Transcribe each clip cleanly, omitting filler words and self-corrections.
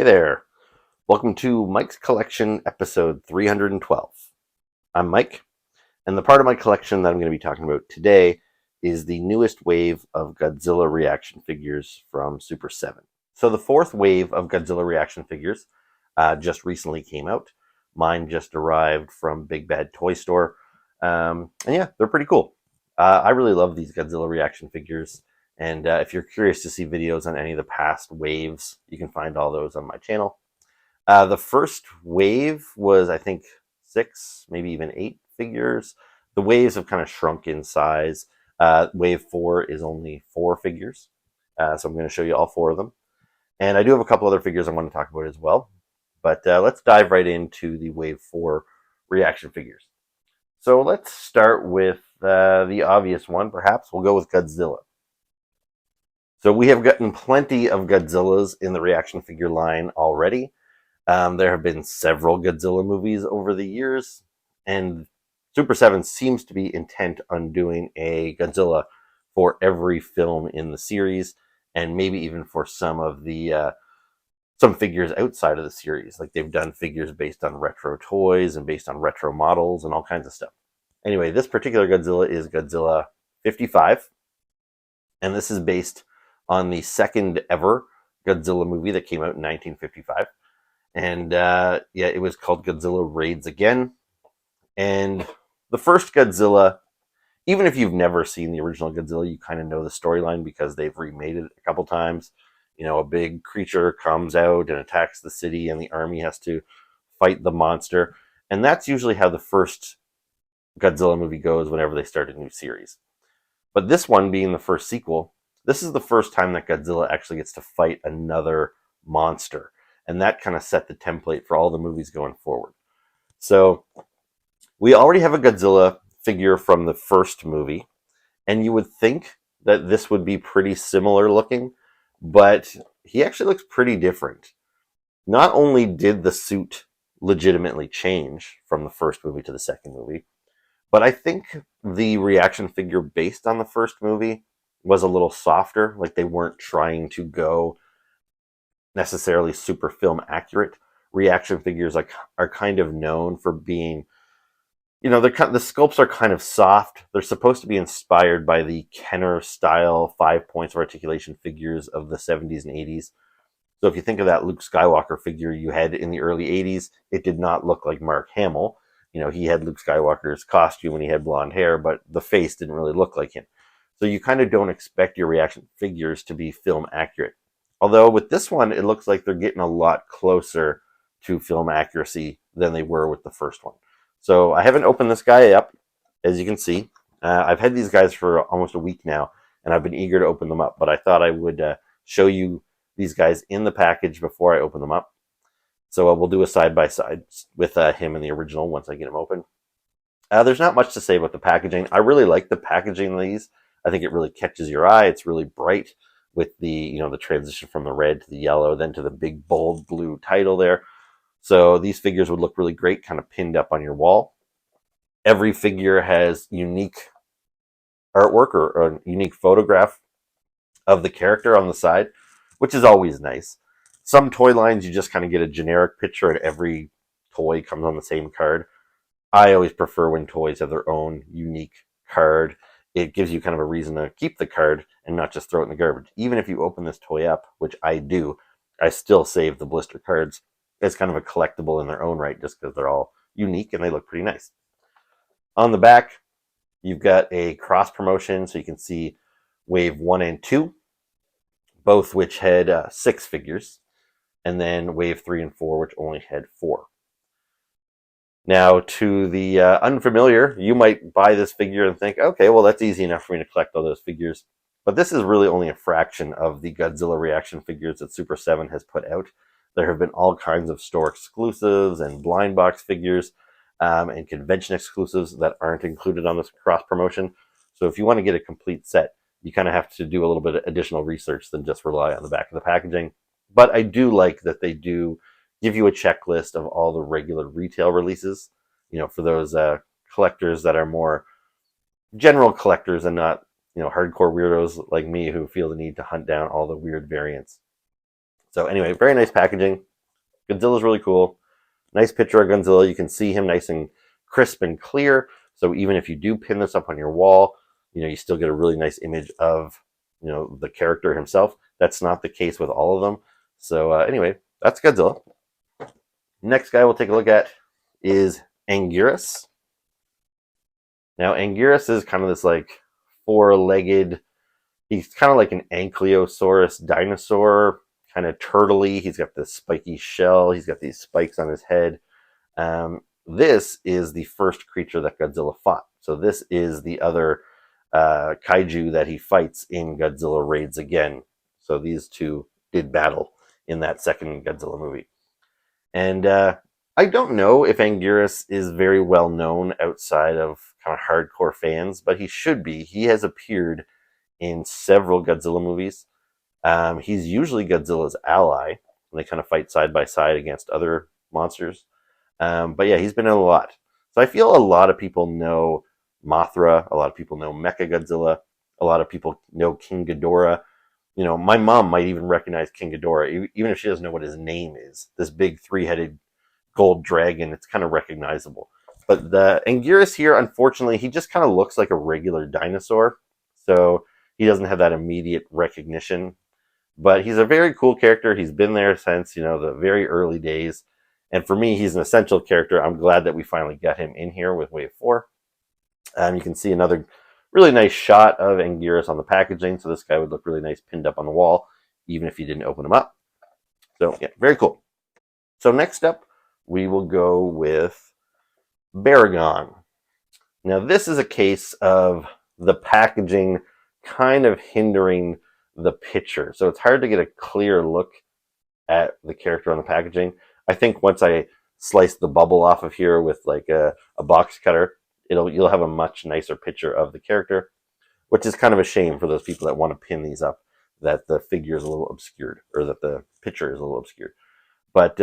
Hey there. Welcome to Mike's Collection, episode 312. I'm Mike, and the part of my collection that I'm going to be talking about today is the newest wave of Godzilla reaction figures from Super 7. So the fourth wave of Godzilla reaction figures just recently came out. Mine just arrived from Big Bad Toy Store. And yeah, they're pretty cool. I really love these Godzilla reaction figures. And if you're curious to see videos on any of the past waves, you can find all those on my channel. The first wave was, I think, 6, maybe even 8 figures. The waves have kind of shrunk in size. Wave 4 is only 4 figures. So I'm going to show you all 4 of them. And I do have a couple other figures I want to talk about as well. But let's dive right into the Wave 4 reaction figures. So let's start with the obvious one, perhaps. We'll go with Godzilla. So we have gotten plenty of Godzillas in the reaction figure line already. There have been several Godzilla movies over the years, and Super 7 seems to be intent on doing a Godzilla for every film in the series, and maybe even for some of the some figures outside of the series. Like they've done figures based on retro toys and based on retro models and all kinds of stuff. Anyway, this particular Godzilla is Godzilla 55, and this is based on the second ever Godzilla movie that came out in 1955. And yeah, it was called Godzilla Raids Again. And the first Godzilla, even if you've never seen the original Godzilla, you kind of know the storyline because they've remade it a couple times. You know, a big creature comes out and attacks the city, and the army has to fight the monster. And that's usually how the first Godzilla movie goes whenever they start a new series. But this one being the first sequel, this is the first time that Godzilla actually gets to fight another monster. And that kind of set the template for all the movies going forward. So we already have a Godzilla figure from the first movie, and you would think that this would be pretty similar looking, but he actually looks pretty different. Not only did the suit legitimately change from the first movie to the second movie, but I think the reaction figure based on the first movie was a little softer, like they weren't trying to go necessarily super film accurate. Reaction figures are kind of known for being, you know, the sculpts are kind of soft. They're supposed to be inspired by the Kenner style 5 points of articulation figures of the 70s and 80s. So if you think of that Luke Skywalker figure you had in the early 80s, it did not look like Mark Hamill. You know, he had Luke Skywalker's costume and he had blonde hair, but the face didn't really look like him. So you kind of don't expect your reaction figures to be film accurate. Although with this one, it looks like they're getting a lot closer to film accuracy than they were with the first one. So I haven't opened this guy up, as you can see. I've had these guys for almost a week now, and I've been eager to open them up, but I thought I would show you these guys in the package before I open them up. So we'll do a side-by-side with him and the original once I get him open. There's not much to say about the packaging. I really like the packaging of these. I think it really catches your eye. It's really bright with the, you know, the transition from the red to the yellow, then to the big bold blue title there. So these figures would look really great kind of pinned up on your wall. Every figure has unique artwork or a unique photograph of the character on the side, which is always nice. Some toy lines, you just kind of get a generic picture and every toy comes on the same card. I always prefer when toys have their own unique card. It gives you kind of a reason to keep the card and not just throw it in the garbage. Even if you open this toy up, which I do, I still save the blister cards as kind of a collectible in their own right, just because they're all unique and they look pretty nice. On the back, you've got a cross promotion, so you can see Wave 1 and 2, both which had 6 figures, and then Wave 3 and 4, which only had 4. Now, to the unfamiliar, you might buy this figure and think, okay, well, that's easy enough for me to collect all those figures. But this is really only a fraction of the Godzilla reaction figures that Super 7 has put out. There have been all kinds of store exclusives and blind box figures and convention exclusives that aren't included on this cross promotion. So if you want to get a complete set, you kind of have to do a little bit of additional research than just rely on the back of the packaging. But I do like that they do give you a checklist of all the regular retail releases, you know, for those collectors that are more general collectors and not, you know, hardcore weirdos like me who feel the need to hunt down all the weird variants. So anyway, very nice packaging. Godzilla's really cool. Nice picture of Godzilla. You can see him nice and crisp and clear. So even if you do pin this up on your wall, you still get a really nice image of, the character himself. That's not the case with all of them. So anyway, that's Godzilla. Next guy we'll take a look at is Anguirus. Now, Anguirus is kind of this like four-legged, he's kind of like an ankylosaurus dinosaur, kind of turtley. He's got this spiky shell. He's got these spikes on his head. This is the first creature that Godzilla fought. So this is the other kaiju that he fights in Godzilla Raids Again. So these two did battle in that second Godzilla movie. And I don't know if Anguirus is very well known outside of kind of hardcore fans, but he should be. He has appeared in several Godzilla movies. He's usually Godzilla's ally, and they kind of fight side by side against other monsters. But yeah, he's been in a lot. So I feel a lot of people know Mothra, a lot of people know Mechagodzilla, a lot of people know King Ghidorah. My mom might even recognize King Ghidorah, even if she doesn't know what his name is. This big three-headed gold dragon, it's kind of recognizable. But the Anguirus here, unfortunately, he just kind of looks like a regular dinosaur. So he doesn't have that immediate recognition. But he's a very cool character. He's been there since, the very early days. And for me, he's an essential character. I'm glad that we finally got him in here with Wave 4. You can see another really nice shot of Anguirus on the packaging. So this guy would look really nice pinned up on the wall, even if you didn't open him up. So yeah, very cool. So next up, we will go with Baragon. Now this is a case of the packaging kind of hindering the picture. So it's hard to get a clear look at the character on the packaging. I think once I slice the bubble off of here with like a box cutter, you'll have a much nicer picture of the character, which is kind of a shame for those people that want to pin these up, that the figure is a little obscured, or that the picture is a little obscured. But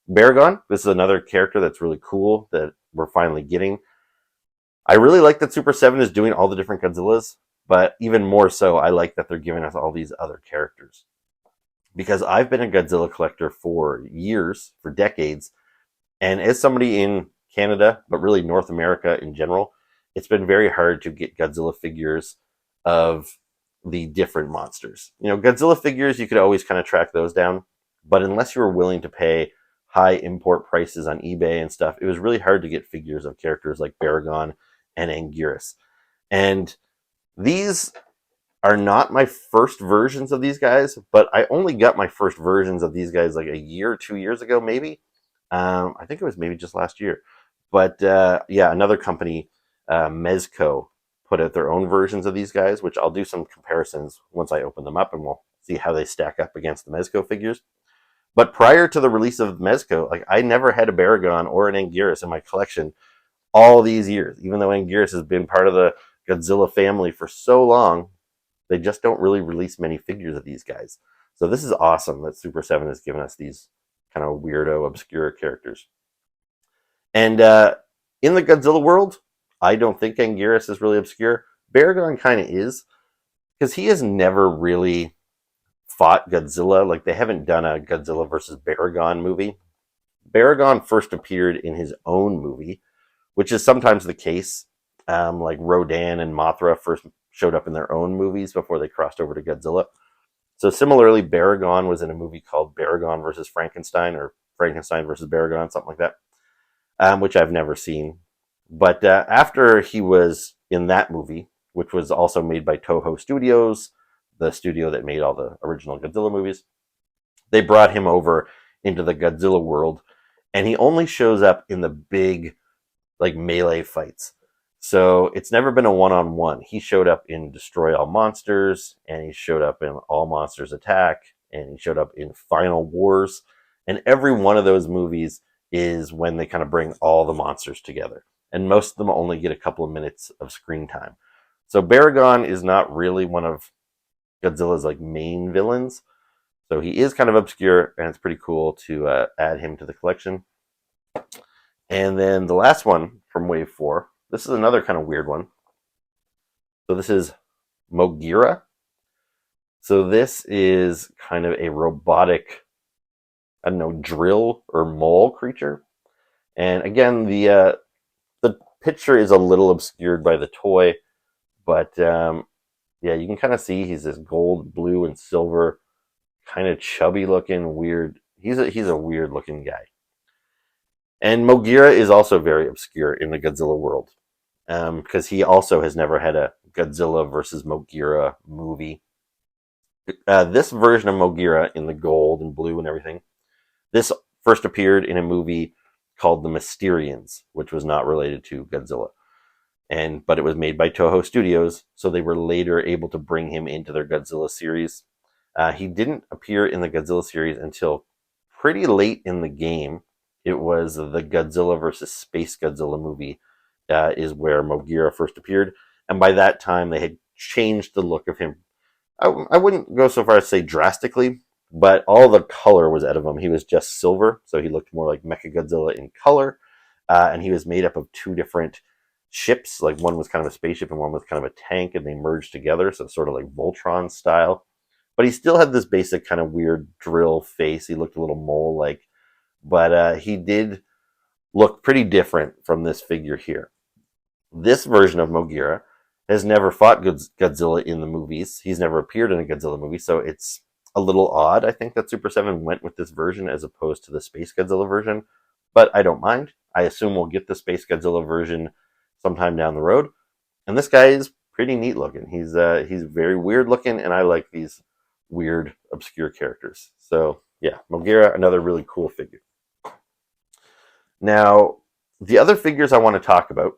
Baragon, this is another character that's really cool that we're finally getting. I really like that Super 7 is doing all the different Godzillas, but even more so, I like that they're giving us all these other characters. Because I've been a Godzilla collector for years, for decades, and as somebody in Canada, but really North America in general, it's been very hard to get Godzilla figures of the different monsters. Godzilla figures, you could always kind of track those down, but unless you were willing to pay high import prices on eBay and stuff, it was really hard to get figures of characters like Baragon and Anguirus. And these are not my first versions of these guys, but I only got my first versions of these guys like a year or 2 years ago, maybe. I think it was maybe just last year. But yeah, another company, Mezco, put out their own versions of these guys, which I'll do some comparisons once I open them up, and we'll see how they stack up against the Mezco figures. But prior to the release of Mezco, like I never had a Baragon or an Anguirus in my collection all these years. Even though Anguirus has been part of the Godzilla family for so long, they just don't really release many figures of these guys. So this is awesome that Super 7 has given us these kind of weirdo, obscure characters. And in the Godzilla world, I don't think Anguirus is really obscure. Baragon kind of is, because he has never really fought Godzilla. Like, they haven't done a Godzilla versus Baragon movie. Baragon first appeared in his own movie, which is sometimes the case. Like Rodan and Mothra first showed up in their own movies before they crossed over to Godzilla. So similarly, Baragon was in a movie called Baragon versus Frankenstein, or Frankenstein versus Baragon, something like that, which I've never seen. But after he was in that movie, which was also made by Toho Studios, the studio that made all the original Godzilla movies, they brought him over into the Godzilla world, and he only shows up in the big, like, melee fights. So it's never been a one-on-one. He showed up in Destroy All Monsters, and he showed up in All Monsters Attack, and he showed up in Final Wars. And every one of those movies is when they kind of bring all the monsters together. And most of them only get a couple of minutes of screen time. So Baragon is not really one of Godzilla's like main villains. So he is kind of obscure, and it's pretty cool to add him to the collection. And then the last one from Wave 4, this is another kind of weird one. So this is Moguera. So this is kind of a robotic I don't know, drill or mole creature. And again, the picture is a little obscured by the toy, but yeah, you can kind of see he's this gold, blue, and silver, kind of chubby looking, weird. He's a weird looking guy. And Moguera is also very obscure in the Godzilla world because he also has never had a Godzilla versus Moguera movie. This version of Moguera in the gold and blue and everything, this first appeared in a movie called The Mysterians, which was not related to Godzilla. But it was made by Toho Studios, so they were later able to bring him into their Godzilla series. He didn't appear in the Godzilla series until pretty late in the game. It was the Godzilla versus Space Godzilla movie is where Moguera first appeared, and by that time they had changed the look of him. I wouldn't go so far as to say drastically, but all the color was out of him. He was just silver, so he looked more like Mechagodzilla in color, and he was made up of two different ships. Like one was kind of a spaceship and one was kind of a tank, and they merged together, so sort of like Voltron style. But he still had this basic kind of weird drill face. He looked a little mole-like, but he did look pretty different from this figure here. This version of Moguera has never fought Godzilla in the movies. He's never appeared in a Godzilla movie, so it's a little odd, I think, that Super 7 went with this version as opposed to the Space Godzilla version, but I don't mind. I assume we'll get the Space Godzilla version sometime down the road. And this guy is pretty neat looking. He's very weird looking, and I like these weird, obscure characters. So yeah, Moguera, another really cool figure. Now, the other figures I want to talk about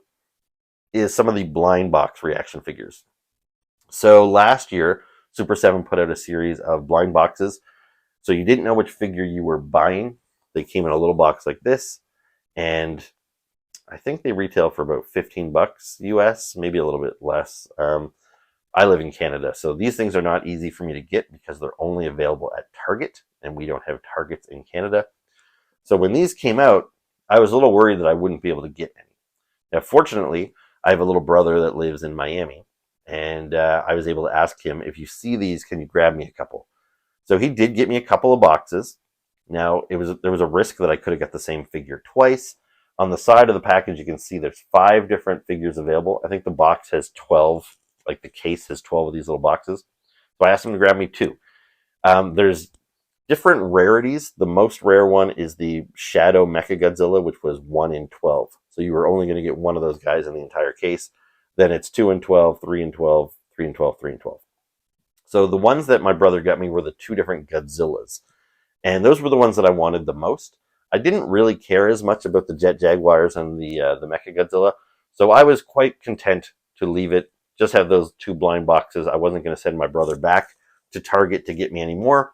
is some of the blind box ReAction figures. So last year, Super 7 put out a series of blind boxes. So you didn't know which figure you were buying. They came in a little box like this, and I think they retail for about $15 US, maybe a little bit less. I live in Canada, so these things are not easy for me to get because they're only available at Target, and we don't have Targets in Canada. So when these came out, I was a little worried that I wouldn't be able to get any. Now, fortunately, I have a little brother that lives in Miami, and I was able to ask him, if you see these, can you grab me a couple? So he did get me a couple of boxes. Now, there was a risk that I could have got the same figure twice. On the side of the package, you can see there's 5 different figures available. I think the box has 12, like the case has 12 of these little boxes. So I asked him to grab me 2. There's different rarities. The most rare one is the Shadow Mechagodzilla, which was 1 in 12. So you were only going to get one of those guys in the entire case. Then it's 2 in 12, 3 in 12, 3 in 12, 3 in 12. So the ones that my brother got me were the 2 different Godzillas. And those were the ones that I wanted the most. I didn't really care as much about the Jet Jaguars and the Mechagodzilla, so I was quite content to leave it, just have those 2 blind boxes. I wasn't going to send my brother back to Target to get me any more,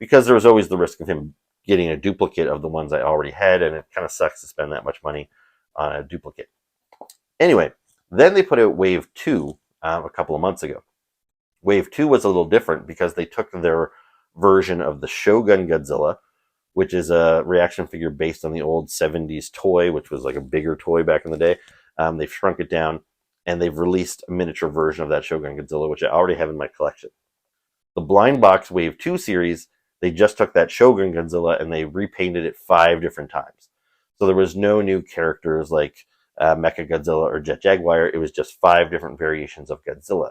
because there was always the risk of him getting a duplicate of the ones I already had, and it kind of sucks to spend that much money on a duplicate. Anyway, then they put out Wave 2 a couple of months ago. Wave 2 was a little different because they took their version of the Shogun Godzilla, which is a ReAction figure based on the old 70s toy, which was like a bigger toy back in the day. They've shrunk it down, and they've released a miniature version of that Shogun Godzilla, which I already have in my collection. The Blind Box Wave 2 series, they just took that Shogun Godzilla and they repainted it 5 different times. So there was no new characters like Mechagodzilla or Jet Jaguar. It was just 5 different variations of Godzilla,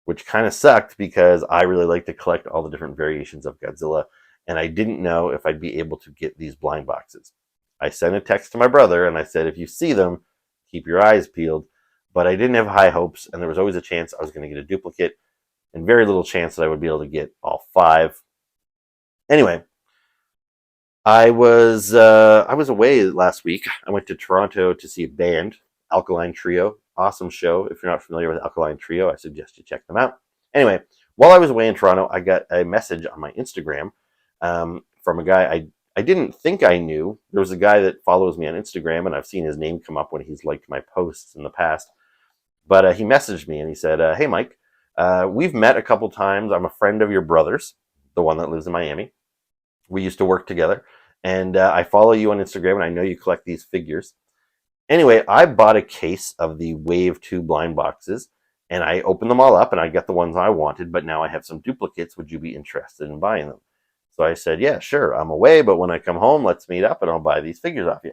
which kind of sucked because I really like to collect all the different variations of Godzilla, and I didn't know if I'd be able to get these blind boxes. I sent a text to my brother, and I said, if you see them, keep your eyes peeled. But I didn't have high hopes, and there was always a chance I was going to get a duplicate, and very little chance that I would be able to get all 5. Anyway, I was away last week. I went to Toronto to see a band, Alkaline Trio. Awesome show. If you're not familiar with Alkaline Trio, I suggest you check them out. Anyway, while I was away in Toronto, I got a message on my Instagram from a guy I didn't think I knew. There was a guy that follows me on Instagram, and I've seen his name come up when he's liked my posts in the past. But he messaged me, and he said, hey, Mike, we've met a couple times. I'm a friend of your brother's, the one that lives in Miami. We used to work together, and I follow you on Instagram, and I know you collect these figures. Anyway, I bought a case of the Wave 2 blind boxes, and I opened them all up, and I got the ones I wanted, but now I have some duplicates. Would you be interested in buying them? So I said, yeah, sure, I'm away, but when I come home, let's meet up and I'll buy these figures off you.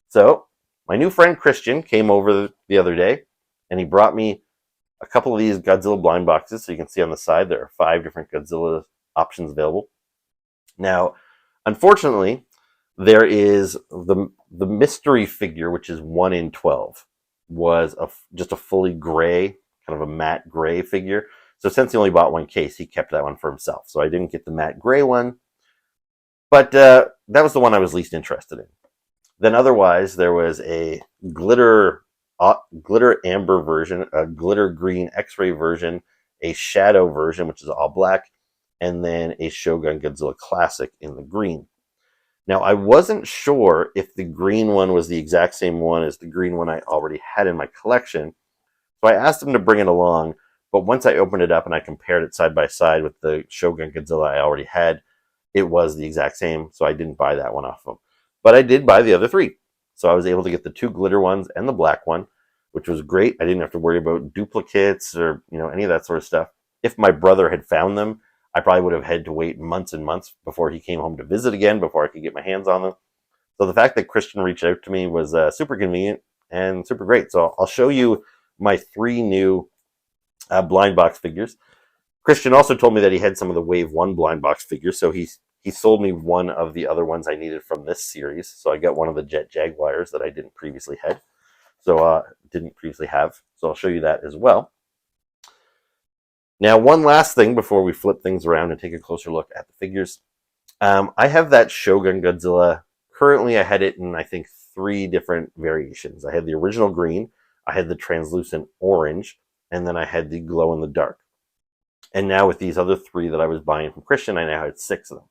So my new friend Christian came over the other day and he brought me a couple of these Godzilla blind boxes. So you can see on the side, there are 5 different Godzilla options available. Now, unfortunately, there is the mystery figure, which is 1 in 12, was just a fully gray, kind of a matte gray figure. So since he only bought one case, he kept that one for himself. So I didn't get the matte gray one, but that was the one I was least interested in. Then otherwise, there was a glitter amber version, a glitter green X-ray version, a shadow version, which is all black, and then a Shogun Godzilla Classic in the green. Now, I wasn't sure if the green one was the exact same one as the green one I already had in my collection, so I asked him to bring it along, but once I opened it up and I compared it side by side with the Shogun Godzilla I already had, it was the exact same, so I didn't buy that one off of him. But I did buy the other 3. So I was able to get the 2 glitter ones and the black one, which was great. I didn't have to worry about duplicates or any of that sort of stuff. If my brother had found them, I probably would have had to wait months and months before he came home to visit again, before I could get my hands on them. So the fact that Christian reached out to me was super convenient and super great. So I'll show you my 3 new blind box figures. Christian also told me that he had some of the Wave 1 blind box figures, so he sold me one of the other ones I needed from this series. So I got one of the Jet Jaguars that I didn't previously have. So I'll show you that as well. Now, one last thing before we flip things around and take a closer look at the figures. I have that Shogun Godzilla. Currently, I had it in, I think, 3 different variations. I had the original green, I had the translucent orange, and then I had the glow in the dark. And now with these other 3 that I was buying from Christian, I now had 6 of them.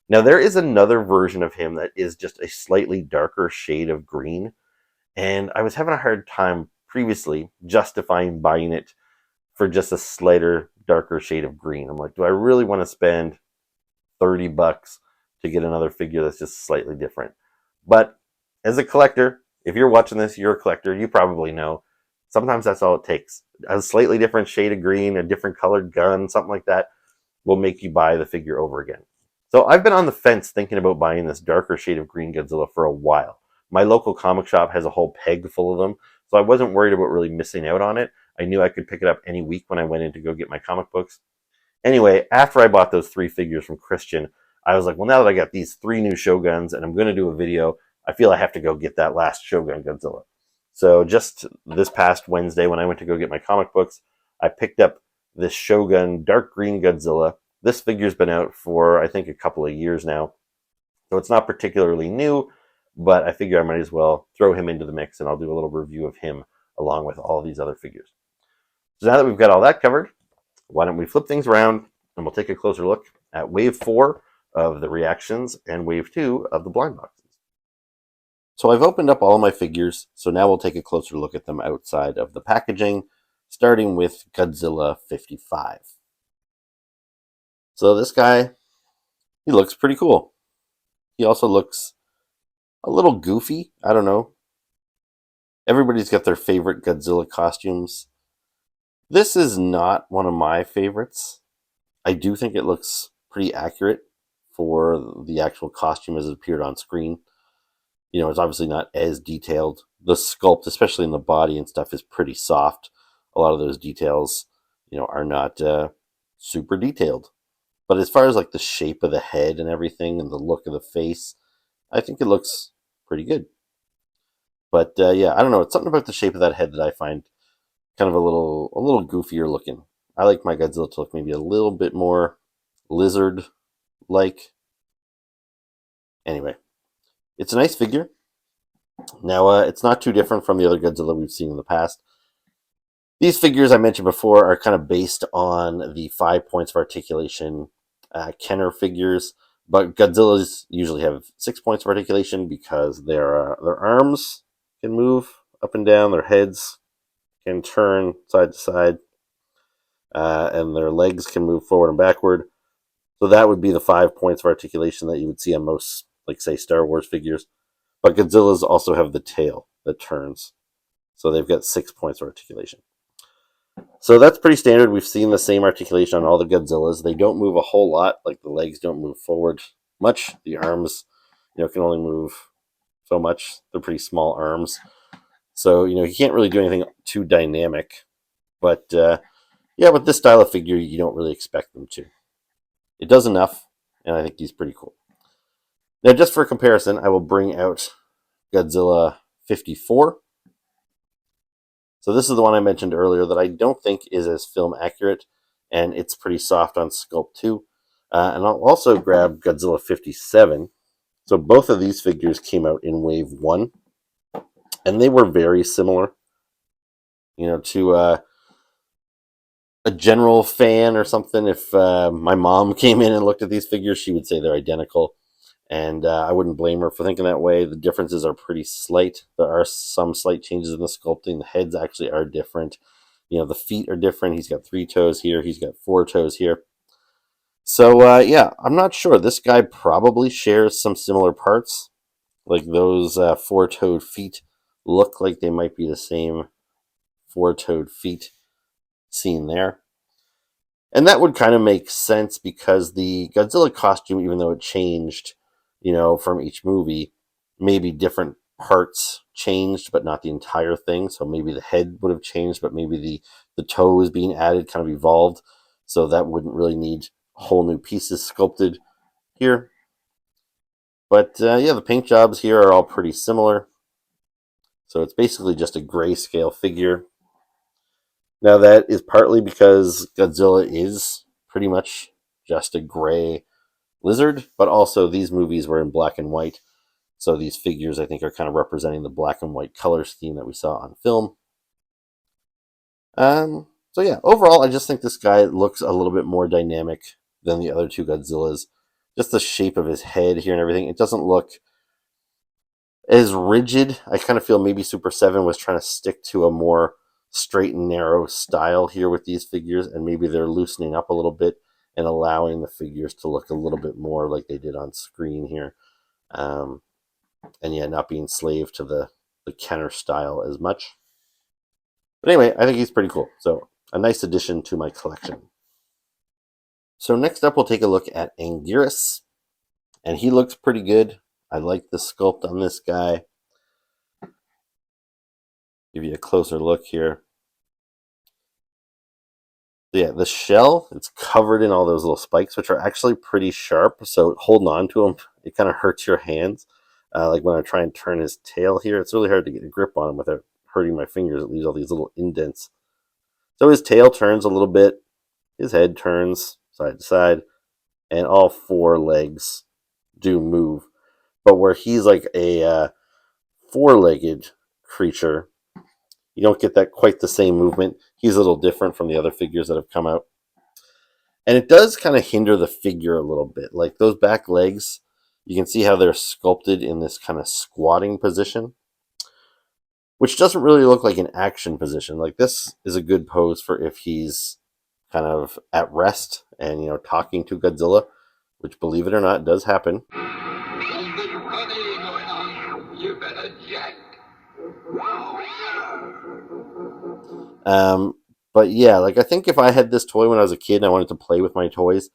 Now, there is another version of him that is just a slightly darker shade of green, and I was having a hard time previously justifying buying it for just a slighter, darker shade of green. I'm like, do I really want to spend $30 to get another figure that's just slightly different? But as a collector, if you're watching this, you're a collector, you probably know, sometimes that's all it takes. A slightly different shade of green, a different colored gun, something like that will make you buy the figure over again. So I've been on the fence thinking about buying this darker shade of green Godzilla for a while. My local comic shop has a whole peg full of them, so I wasn't worried about really missing out on it. I knew I could pick it up any week when I went in to go get my comic books. Anyway, after I bought those 3 figures from Christian, I was like, well, now that I got these 3 new Shoguns and I'm going to do a video, I feel I have to go get that last Shogun Godzilla. So just this past Wednesday when I went to go get my comic books, I picked up this Shogun dark green Godzilla. This figure's been out for, I think, a couple of years now. So it's not particularly new, but I figure I might as well throw him into the mix and I'll do a little review of him along with all these other figures. So now that we've got all that covered, why don't we flip things around and we'll take a closer look at Wave 4 of the reactions and Wave 2 of the blind boxes. So I've opened up all of my figures, so now we'll take a closer look at them outside of the packaging, starting with Godzilla 55. So this guy, he looks pretty cool. He also looks a little goofy. I don't know. Everybody's got their favorite Godzilla costumes. This is not one of my favorites. I do think it looks pretty accurate for the actual costume as it appeared on screen. It's obviously not as detailed. The sculpt, especially in the body and stuff, is pretty soft. A lot of those details, are not super detailed. But as far as like the shape of the head and everything and the look of the face, I think it looks pretty good. But yeah, I don't know. It's something about the shape of that head that I find kind of a little goofier looking. I like my Godzilla to look maybe a little bit more lizard-like. Anyway, it's a nice figure. Now, it's not too different from the other Godzilla we've seen in the past. These figures I mentioned before are kind of based on the 5 points of articulation Kenner figures, but Godzillas usually have 6 points of articulation because their arms can move up and down, their heads can turn side to side, and their legs can move forward and backward. So that would be the 5 points of articulation that you would see on most, like, say, Star Wars figures. But Godzillas also have the tail that turns. So they've got 6 points of articulation. So that's pretty standard. We've seen the same articulation on all the Godzillas. They don't move a whole lot. Like the legs don't move forward much. The arms, can only move so much. They're pretty small arms. So, he can't really do anything too dynamic. But yeah, with this style of figure, you don't really expect them to. It does enough, and I think he's pretty cool. Now, just for comparison, I will bring out Godzilla 54. So this is the one I mentioned earlier that I don't think is as film accurate, and it's pretty soft on sculpt too. And I'll also grab Godzilla 57. So both of these figures came out in Wave 1, and they were very similar, to a general fan or something. If my mom came in and looked at these figures, she would say they're identical. And I wouldn't blame her for thinking that way. The differences are pretty slight. There are some slight changes in the sculpting. The heads actually are different. The feet are different. He's got 3 toes here. He's got 4 toes here. So, yeah, I'm not sure. This guy probably shares some similar parts. Like those 4-toed feet look like they might be the same 4-toed feet seen there. And that would kind of make sense because the Godzilla costume, even though it changed, from each movie, maybe different parts changed, but not the entire thing. So maybe the head would have changed, but maybe the toes being added kind of evolved. So that wouldn't really need whole new pieces sculpted here. But yeah, the paint jobs here are all pretty similar. So it's basically just a grayscale figure. Now that is partly because Godzilla is pretty much just a gray lizard, but also these movies were in black and white. So these figures, I think, are kind of representing the black and white color scheme that we saw on film. So yeah, overall, I just think this guy looks a little bit more dynamic than the other 2 Godzillas. Just the shape of his head here and everything. It doesn't look as rigid. I kind of feel maybe Super 7 was trying to stick to a more straight and narrow style here with these figures, and maybe they're loosening up a little bit and allowing the figures to look a little bit more like they did on screen here. And yeah, not being slave to the Kenner style as much. But anyway, I think he's pretty cool. So a nice addition to my collection. So next up, we'll take a look at Anguirus. And he looks pretty good. I like the sculpt on this guy. Give you a closer look here. Yeah, the shell, it's covered in all those little spikes, which are actually pretty sharp. So holding on to them, it kind of hurts your hands. Like when I try and turn his tail here, it's really hard to get a grip on him without hurting my fingers. It leaves all these little indents. So his tail turns a little bit. His head turns side to side. And all 4 legs do move. But where he's like a 4-legged creature, you don't get that quite the same movement. He's a little different from the other figures that have come out. And it does kind of hinder the figure a little bit. Like those back legs, you can see how they're sculpted in this kind of squatting position, which doesn't really look like an action position. Like this is a good pose for if he's kind of at rest and, talking to Godzilla, which, believe it or not, does happen. You better jack. But yeah, like I think if I had this toy when I was a kid and I wanted to play with my toys,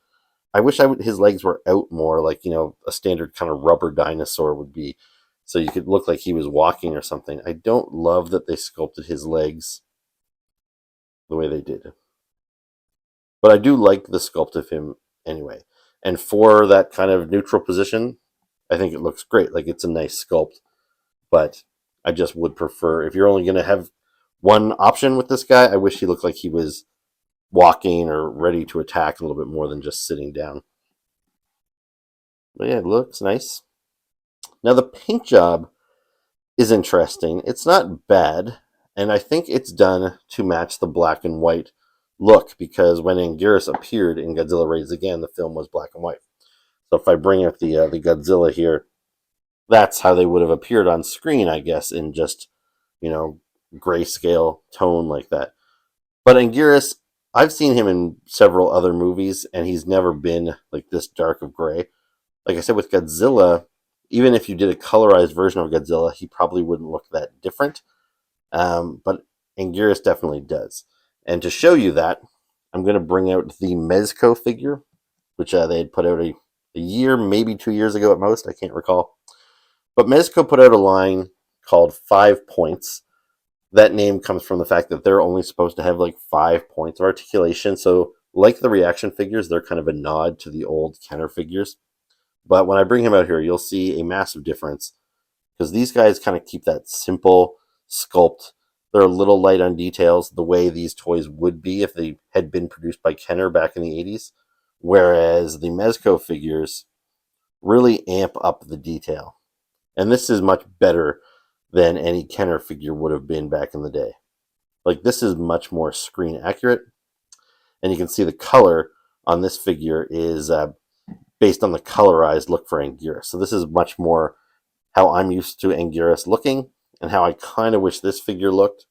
I wish his legs were out more, like a standard kind of rubber dinosaur would be, so you could look like he was walking or something. I don't love that they sculpted his legs the way they did, but I do like the sculpt of him anyway. And for that kind of neutral position, I think it looks great. Like it's a nice sculpt, but I just would prefer, if you're only going to have one option with this guy, I wish he looked like he was walking or ready to attack a little bit more than just sitting down. But yeah, it looks nice. Now the paint job is interesting. It's not bad, and I think it's done to match the black and white look, because when Anguirus appeared in Godzilla Raids Again, the film was black and white. So if I bring up the Godzilla here, that's how they would have appeared on screen, I guess, in just, grayscale tone like that. But Anguirus, I've seen him in several other movies, and he's never been like this dark of gray. Like I said, with Godzilla, even if you did a colorized version of Godzilla, he probably wouldn't look that different. But Anguirus definitely does. And to show you that, I'm going to bring out the Mezco figure, which they had put out a year, maybe 2 years ago at most. I can't recall. But Mezco put out a line called 5 Points. That name comes from the fact that they're only supposed to have like 5 points of articulation. So like the ReAction figures, they're kind of a nod to the old Kenner figures. But when I bring him out here, you'll see a massive difference because these guys kind of keep that simple sculpt. They're a little light on details the way these toys would be if they had been produced by Kenner back in the 80s. Whereas the Mezco figures really amp up the detail. And this is much better than any Kenner figure would have been back in the day. Like, this is much more screen accurate. And you can see the color on this figure is based on the colorized look for Anguirus. So this is much more how I'm used to Anguirus looking and how I kind of wish this figure looked.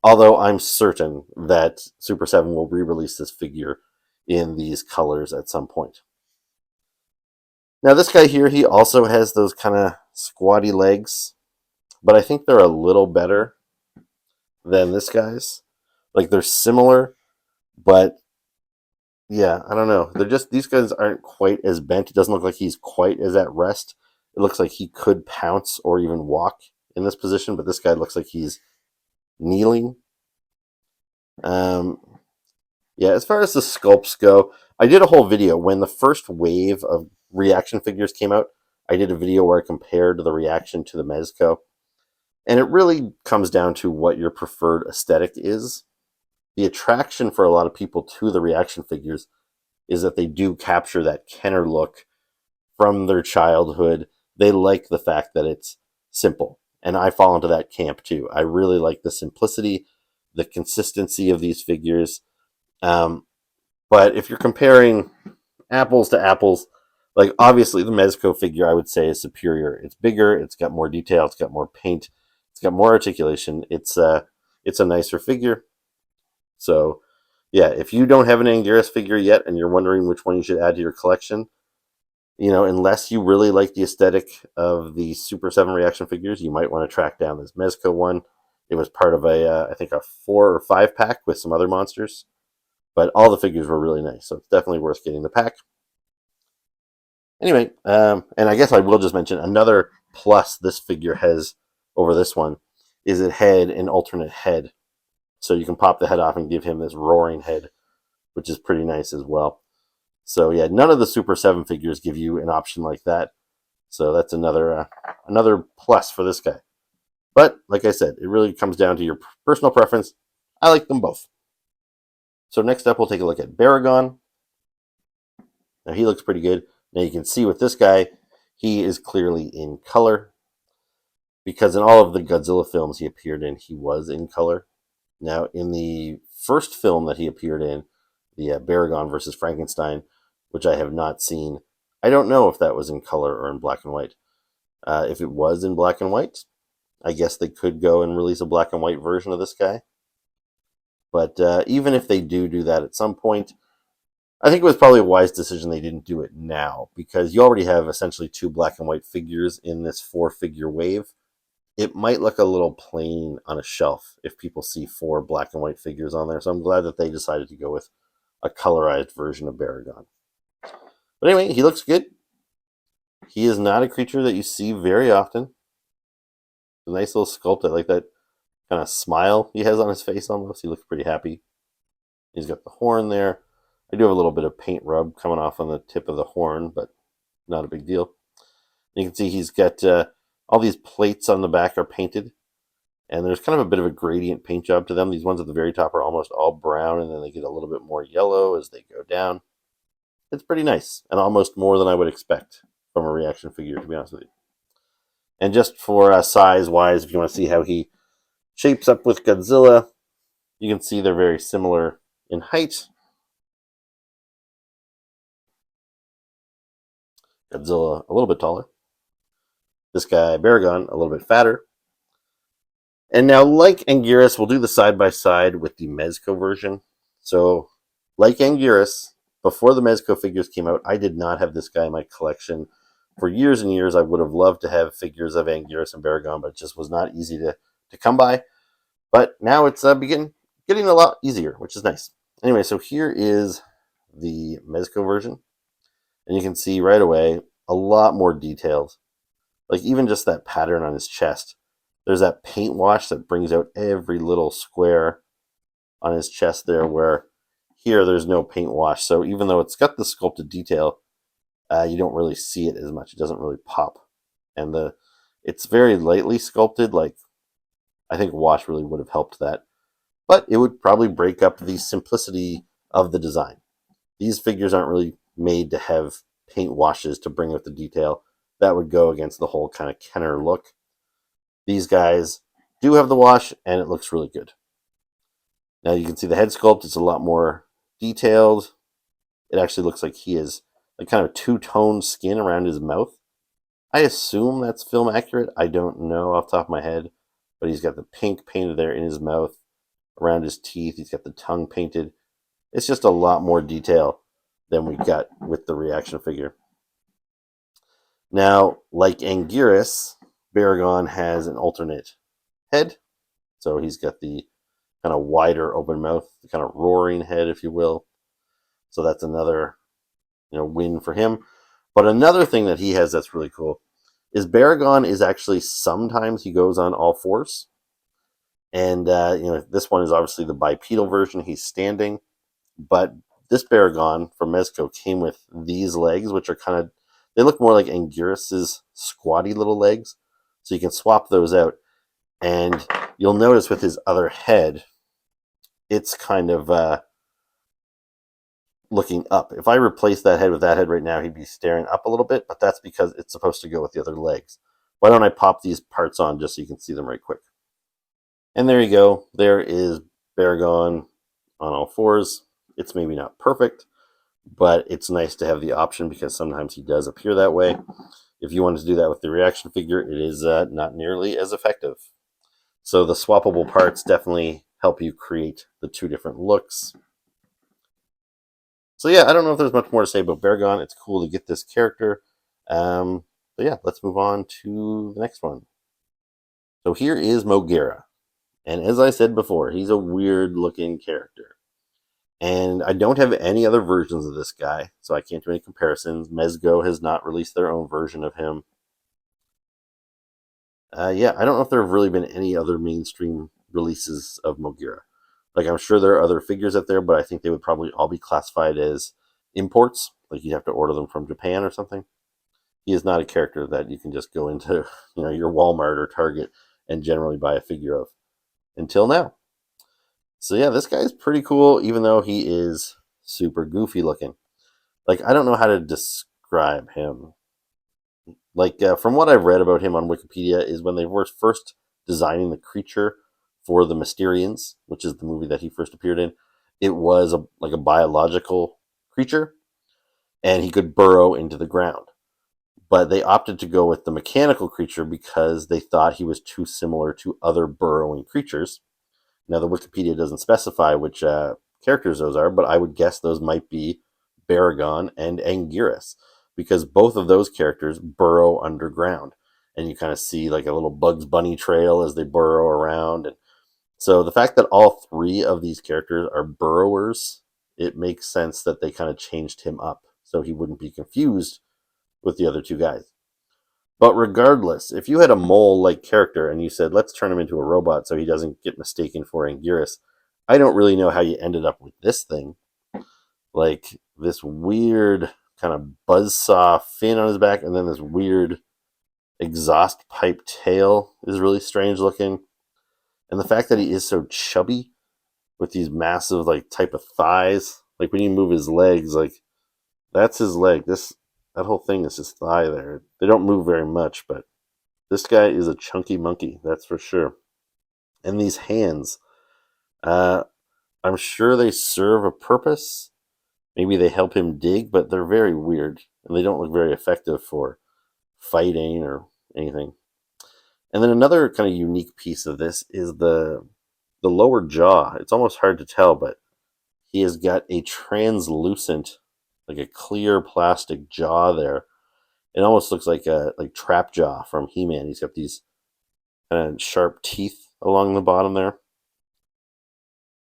Although I'm certain that Super 7 will re-release this figure in these colors at some point. Now this guy here, he also has those kind of squatty legs, but I think they're a little better than this guy's. Like, they're similar, but yeah, I don't know. They're just, these guys aren't quite as bent. It doesn't look like he's quite as at rest. It looks like he could pounce or even walk in this position, but this guy looks like he's kneeling. Yeah, as far as the sculpts go, I did a whole video when the first wave of ReAction figures came out. I did a video where I compared the ReAction to the Mezco. And it really comes down to what your preferred aesthetic is. The attraction for a lot of people to the ReAction figures is that they do capture that Kenner look from their childhood. They like the fact that it's simple. And I fall into that camp too. I really like the simplicity, the consistency of these figures. But if you're comparing apples to apples, like, obviously the Mezco figure I would say is superior. It's bigger, it's got more detail, it's got more paint, it's got more articulation. It's a nicer figure. So yeah, if you don't have an Anguirus figure yet and you're wondering which one you should add to your collection, you know, unless you really like the aesthetic of the Super 7 ReAction figures, you might want to track down this Mezco one. It was part of I think a 4 or 5 pack with some other monsters. But all the figures were really nice, so it's definitely worth getting the pack. Anyway, and I guess I will just mention another plus this figure has over this one is it had an alternate head. So you can pop the head off and give him this roaring head, which is pretty nice as well. So yeah, none of the Super 7 figures give you an option like that. So that's another plus for this guy. But like I said, it really comes down to your personal preference. I like them both. So next up, we'll take a look at Baragon. Now he looks pretty good. Now you can see with this guy, he is clearly in color. Because in all of the Godzilla films he appeared in, he was in color. Now in the first film that he appeared in, the Baragon versus Frankenstein, which I have not seen, I don't know if that was in color or in black and white. If it was in black and white, I guess they could go and release a black and white version of this guy. But even if they do that at some point, I think it was probably a wise decision they didn't do it now, because you already have essentially 2 black and white figures in this 4-figure wave. It might look a little plain on a shelf if people see 4 black and white figures on there, so I'm glad that they decided to go with a colorized version of Baragon. But anyway, he looks good. He is not a creature that you see very often. A nice little sculpt. I like that kind of smile he has on his face almost. He looks pretty happy. He's got the horn there. I do have a little bit of paint rub coming off on the tip of the horn, but not a big deal. You can see he's got all these plates on the back are painted, and there's kind of a bit of a gradient paint job to them. These ones at the very top are almost all brown, and then they get a little bit more yellow as they go down. It's pretty nice, and almost more than I would expect from a ReAction figure, to be honest with you. And just for size-wise, if you want to see how he shapes up with Godzilla, you can see they're very similar in height. Godzilla a little bit taller. This guy, Baragon, a little bit fatter. And now, like Anguirus, we'll do the side-by-side with the Mezco version. So, like Anguirus, before the Mezco figures came out, I did not have this guy in my collection. For years and years, I would have loved to have figures of Anguirus and Baragon, but it just was not easy to come by. But now it's beginning getting a lot easier, which is nice. Anyway, so here is the Mezco version, and you can see right away a lot more detailed. Like even just that pattern on his chest. There's that paint wash that brings out every little square on his chest there, where here there's no paint wash. So even though it's got the sculpted detail, you don't really see it as much. It doesn't really pop. And it's very lightly sculpted. Like I think wash really would have helped that. But it would probably break up the simplicity of the design. These figures aren't really made to have paint washes to bring out the detail. That would go against the whole kind of Kenner look. These guys do have the wash, and it looks really good. Now you can see the head sculpt. It's a lot more detailed. It actually looks like he has like kind of two-tone skin around his mouth. I assume that's film accurate. I don't know off the top of my head, but he's got the pink painted there in his mouth, around his teeth. He's got the tongue painted. It's just a lot more detail than we got with the ReAction figure. Now, like Anguirus, Baragon has an alternate head. So he's got the kind of wider open mouth, the kind of roaring head, if you will. So that's another win for him. But another thing that he has that's really cool is Baragon is actually sometimes he goes on all fours. And this one is obviously the bipedal version. He's standing. But this Baragon from Mezco came with these legs, which are kind of, they look more like Anguirus's squatty little legs. So you can swap those out. And you'll notice with his other head, it's kind of looking up. If I replace that head with that head right now, he'd be staring up a little bit, but that's because it's supposed to go with the other legs. Why don't I pop these parts on just so you can see them right quick? And there you go. There is Baragon on all fours. It's maybe not perfect, but it's nice to have the option because sometimes he does appear that way. If you wanted to do that with the ReAction figure, it is not nearly as effective. So the swappable parts definitely help you create the two different looks. So yeah, I don't know if there's much more to say about Baragon. It's cool to get this character. But yeah, let's move on to the next one. So here is Moguera. And as I said before, he's a weird looking character. And I don't have any other versions of this guy, so I can't do any comparisons. Mezco has not released their own version of him. Yeah, I don't know if there have really been any other mainstream releases of Moguera. Like, I'm sure there are other figures out there, but I think they would probably all be classified as imports. Like, you'd have to order them from Japan or something. He is not a character that you can just go into, your Walmart or Target and generally buy a figure of. Until now. So yeah, this guy's pretty cool, even though he is super goofy looking. Like, I don't know how to describe him. Like, from what I've read about him on Wikipedia, is when they were first designing the creature for the Mysterians, which is the movie that he first appeared in, it was like a biological creature, and he could burrow into the ground. But they opted to go with the mechanical creature because they thought he was too similar to other burrowing creatures. Now, the Wikipedia doesn't specify which characters those are, but I would guess those might be Baragon and Anguirus, because both of those characters burrow underground. And you kind of see like a little Bugs Bunny trail as they burrow around. And so the fact that all three of these characters are burrowers, it makes sense that they kind of changed him up so he wouldn't be confused with the other two guys. But regardless, if you had a mole-like character and you said, let's turn him into a robot so he doesn't get mistaken for Anguirus, I don't really know how you ended up with this thing. Like, this weird kind of buzzsaw fin on his back, and then this weird exhaust pipe tail is really strange looking. And the fact that he is so chubby with these massive, like, type of thighs. Like, when you move his legs, like, that's his leg. That whole thing is his thigh there. They don't move very much, but this guy is a chunky monkey, that's for sure. And these hands, I'm sure they serve a purpose. Maybe they help him dig, but they're very weird, and they don't look very effective for fighting or anything. And then another kind of unique piece of this is the lower jaw. It's almost hard to tell, but he has got a translucent, like a clear plastic jaw there. It almost looks like a trap jaw from He-Man. He's got these kind of sharp teeth along the bottom there.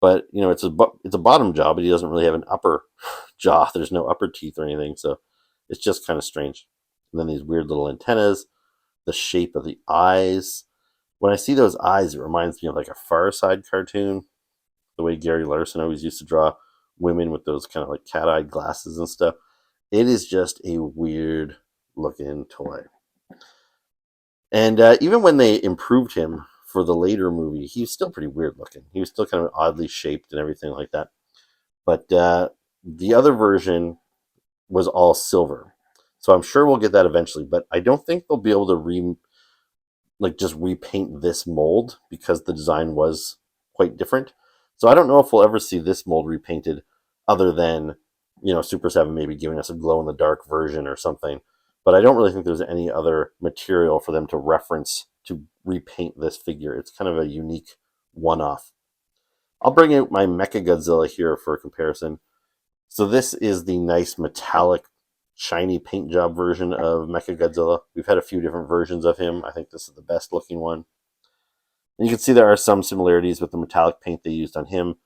But it's a bottom jaw, but he doesn't really have an upper jaw. There's no upper teeth or anything, so it's just kind of strange. And then these weird little antennas, the shape of the eyes. When I see those eyes, it reminds me of like a Far Side cartoon, the way Gary Larson always used to draw women with those kind of like cat-eyed glasses and stuff. It is just a weird looking toy. And even when they improved him for the later movie, he was still pretty weird looking. He was still kind of oddly shaped and everything like that. But the other version was all silver. So I'm sure we'll get that eventually, but I don't think they'll be able to just repaint this mold because the design was quite different. So I don't know if we'll ever see this mold repainted other than, Super 7 maybe giving us a glow in the dark version or something. But I don't really think there's any other material for them to reference to repaint this figure. It's kind of a unique one-off. I'll bring out my Mecha Godzilla here for comparison. So this is the nice metallic, shiny paint job version of Mecha Godzilla. We've had a few different versions of him. I think this is the best looking one. And you can see there are some similarities with the metallic paint they used on him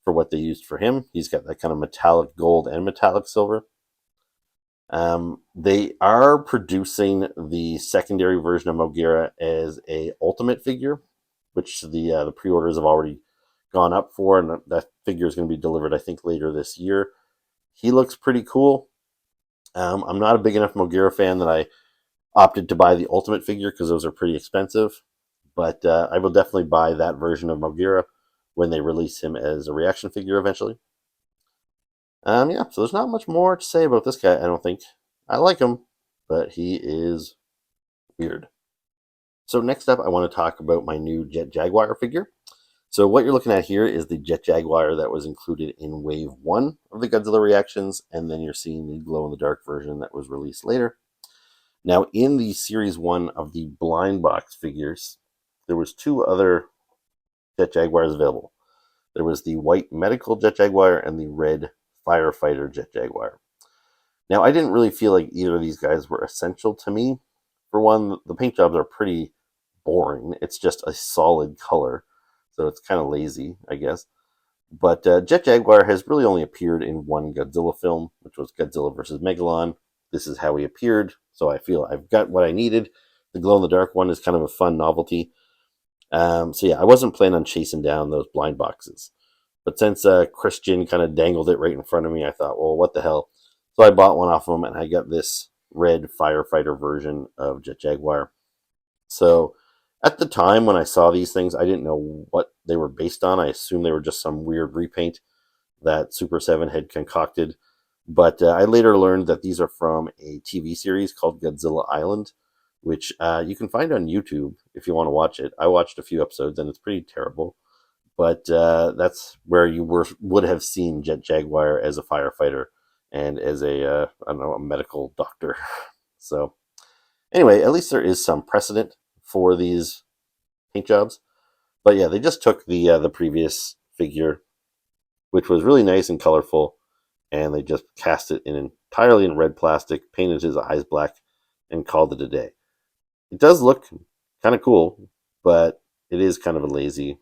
for what they used for him. He's got that kind of metallic gold and metallic silver. They are producing the secondary version of Moguera as a ultimate figure, which the pre-orders have already gone up for, and that figure is going to be delivered, I think, later this year. He looks pretty cool. I'm not a big enough Moguera fan that I opted to buy the ultimate figure because those are pretty expensive, but I will definitely buy that version of Moguera when they release him as a ReAction figure eventually. Yeah, so there's not much more to say about this guy, I don't think. I like him, but he is weird. So next up, I want to talk about my new Jet Jaguar figure. So what you're looking at here is the Jet Jaguar that was included in Wave 1 of the Godzilla reactions, and then you're seeing the glow-in-the-dark version that was released later. Now, in the Series 1 of the blind box figures, there was two other Jet Jaguars available. There was the white medical Jet Jaguar and the red firefighter Jet Jaguar. Now, I didn't really feel like either of these guys were essential to me. For one, the paint jobs are pretty boring. It's just a solid color, so it's kind of lazy, I guess. But Jet Jaguar has really only appeared in one Godzilla film, which was Godzilla vs. Megalon. This is how he appeared, so I feel I've got what I needed. The glow-in-the-dark one is kind of a fun novelty. So yeah, I wasn't planning on chasing down those blind boxes. But since Christian kind of dangled it right in front of me, I thought, well, what the hell? So I bought one off him, and I got this red firefighter version of Jet Jaguar. So at the time when I saw these things, I didn't know what they were based on. I assumed they were just some weird repaint that Super 7 had concocted. But I later learned that these are from a TV series called Godzilla Island, which you can find on YouTube if you want to watch it. I watched a few episodes, and it's pretty terrible. But that's where you would have seen Jet Jaguar as a firefighter and as a medical doctor. So anyway, at least there is some precedent for these paint jobs. But yeah, they just took the previous figure, which was really nice and colorful, and they just cast it entirely in red plastic, painted his eyes black, and called it a day. It does look kind of cool, but it is kind of a lazy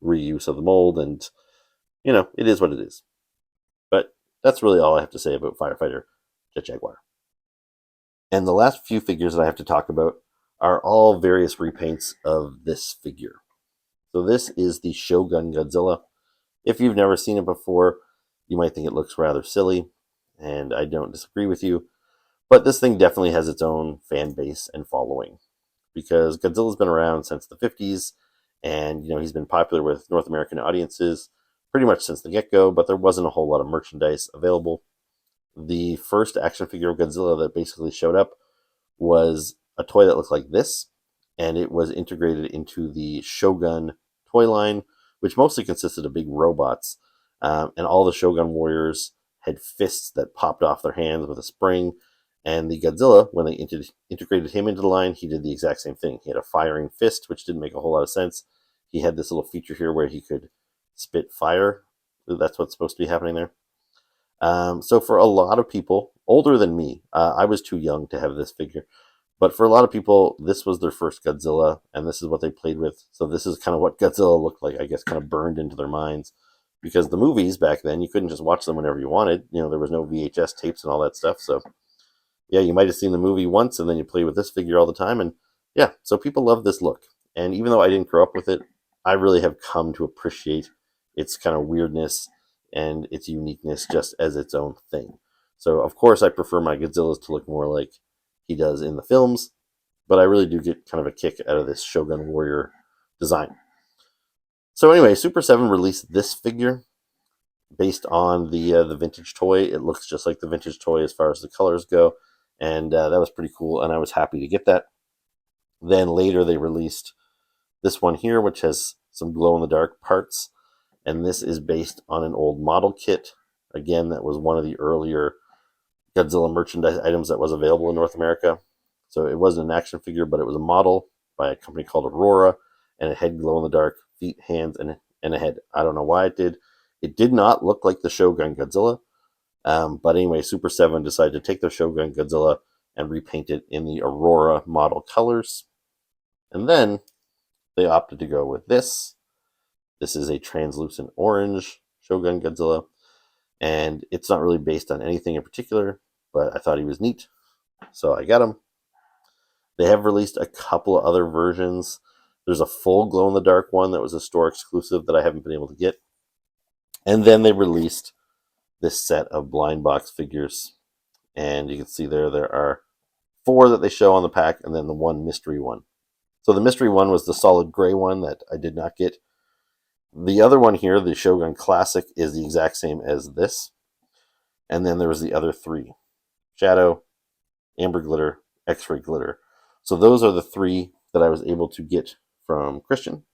reuse of the mold, and it is what it is. But that's really all I have to say about Firefighter Jet Jaguar. And the last few figures that I have to talk about are all various repaints of this figure. So this is the Shogun Godzilla. If you've never seen it before, you might think it looks rather silly, and I don't disagree with you. But this thing definitely has its own fan base and following, because Godzilla's been around since the 50s, and he's been popular with North American audiences pretty much since the get-go, but there wasn't a whole lot of merchandise available. The first action figure of Godzilla that basically showed up was a toy that looked like this, and it was integrated into the Shogun toy line, which mostly consisted of big robots, and all the Shogun Warriors had fists that popped off their hands with a spring, and the Godzilla, when they integrated him into the line, he did the exact same thing. He had a firing fist, which didn't make a whole lot of sense. He had this little feature here where he could spit fire. That's what's supposed to be happening there. So for a lot of people, older than me, I was too young to have this figure, but for a lot of people, this was their first Godzilla, and this is what they played with. So this is kind of what Godzilla looked like, I guess, kind of burned into their minds because the movies back then, you couldn't just watch them whenever you wanted. You know, there was no VHS tapes and all that stuff. So yeah, you might have seen the movie once and then you play with this figure all the time. And yeah, so people love this look. And even though I didn't grow up with it, I really have come to appreciate its kind of weirdness and its uniqueness just as its own thing. So of course I prefer my Godzillas to look more like he does in the films, but I really do get kind of a kick out of this Shogun Warrior design. So anyway, Super 7 released this figure based on the vintage toy. It looks just like the vintage toy as far as the colors go, and that was pretty cool, and I was happy to get that. Then later they released this one here, which has some glow-in-the-dark parts, and this is based on an old model kit. Again, that was one of the earlier Godzilla merchandise items that was available in North America. So it wasn't an action figure, but it was a model by a company called Aurora, and it had glow-in-the-dark feet, hands, and a head. I don't know why it did. It did not look like the Shogun Godzilla, but anyway, Super 7 decided to take the Shogun Godzilla and repaint it in the Aurora model colors. And then they opted to go with this. This is a translucent orange Shogun Godzilla, and it's not really based on anything in particular, but I thought he was neat, so I got him. They have released a couple of other versions. There's a full glow-in-the-dark one that was a store exclusive that I haven't been able to get. And then they released this set of blind box figures. And you can see there are 4 that they show on the pack, and then the one mystery one. So the mystery one was the solid gray one that I did not get. The other one here, the Shogun Classic, is the exact same as this. And then there was the other 3. Shadow, Amber Glitter, X-Ray Glitter. So those are the 3 that I was able to get from Christian.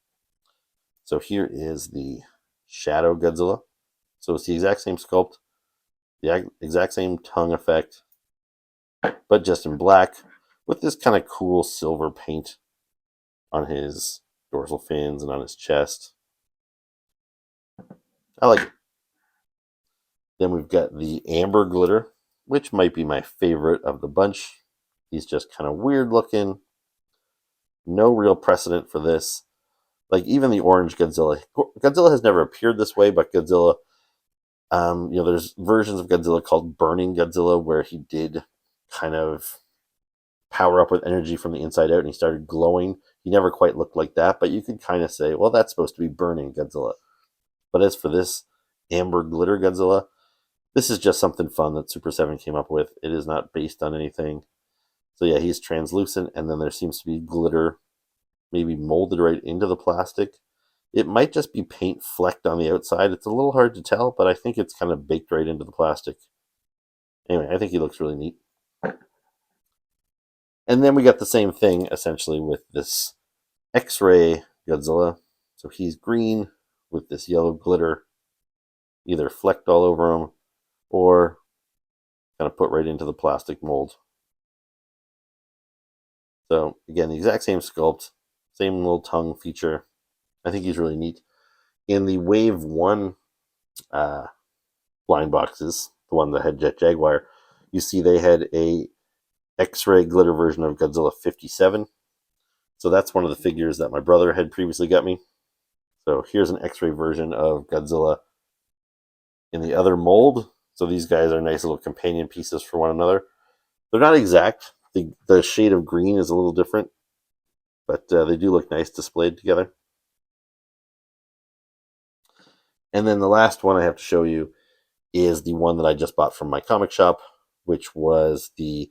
So here is the Shadow Godzilla. So it's the exact same sculpt, the exact same tongue effect, but just in black with this kind of cool silver paint on his dorsal fins and on his chest. I like it. Then we've got the Amber Glitter, which might be my favorite of the bunch. He's just kind of weird looking. No real precedent for this. Like even the orange Godzilla. Godzilla has never appeared this way, but Godzilla, there's versions of Godzilla called Burning Godzilla where he did kind of power up with energy from the inside out and he started glowing. He never quite looked like that, but you could kind of say, well, that's supposed to be Burning Godzilla. But as for this Amber Glitter Godzilla, this is just something fun that Super 7 came up with. It is not based on anything. So yeah, he's translucent, and then there seems to be glitter maybe molded right into the plastic. It might just be paint flecked on the outside. It's a little hard to tell, but I think it's kind of baked right into the plastic. Anyway, I think he looks really neat. And then we got the same thing, essentially, with this X-Ray Godzilla. So he's green with this yellow glitter, either flecked all over him, or kind of put right into the plastic mold. So, again, the exact same sculpt, same little tongue feature. I think he's really neat. In the Wave 1 blind boxes, the one that had Jaguar, you see they had a X-ray glitter version of Godzilla 57. So that's one of the figures that my brother had previously got me. So here's an X-ray version of Godzilla in the other mold. So these guys are nice little companion pieces for one another. They're not exact. The shade of green is a little different, but they do look nice displayed together. And then the last one I have to show you is the one that I just bought from my comic shop, which was the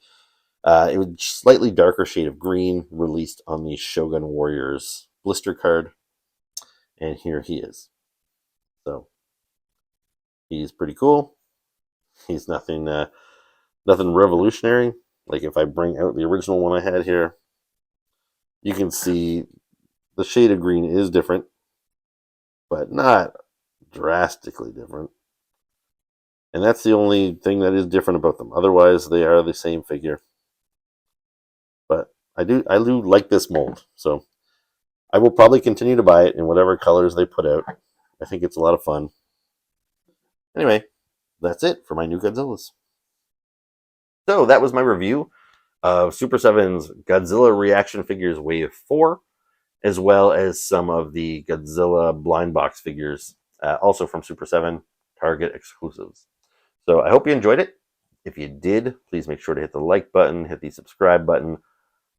it was slightly darker shade of green, released on the Shogun Warriors blister card. And here he is. So he's pretty cool. He's nothing revolutionary. Like if I bring out the original one I had here, you can see the shade of green is different, but not drastically different. And that's the only thing that is different about them. Otherwise, they are the same figure. But I do like this mold, so I will probably continue to buy it in whatever colors they put out. I think it's a lot of fun. Anyway, that's it for my new Godzillas. So that was my review of Super 7's Godzilla Reaction Figures Wave 4, as well as some of the Godzilla blind box figures also from Super 7, Target exclusives. So I hope you enjoyed it. If you did, please make sure to hit the like button, hit the subscribe button,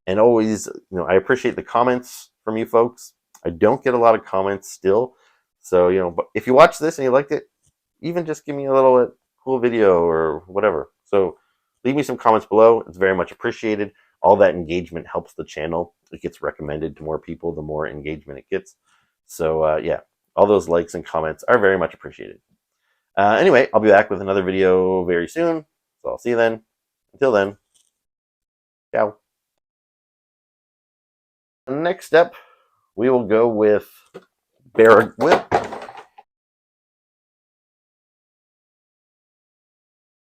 and always, I appreciate the comments from you folks. I don't get a lot of comments still, so but if you watch this and you liked it, even just give me a little cool video or whatever. So leave me some comments below. It's very much appreciated. All that engagement helps the channel. It gets recommended to more people the more engagement it gets. So yeah, all those likes and comments are very much appreciated. Anyway, I'll be back with another video very soon. So I'll see you then. Until then, ciao. Next up, we will go with Baragon.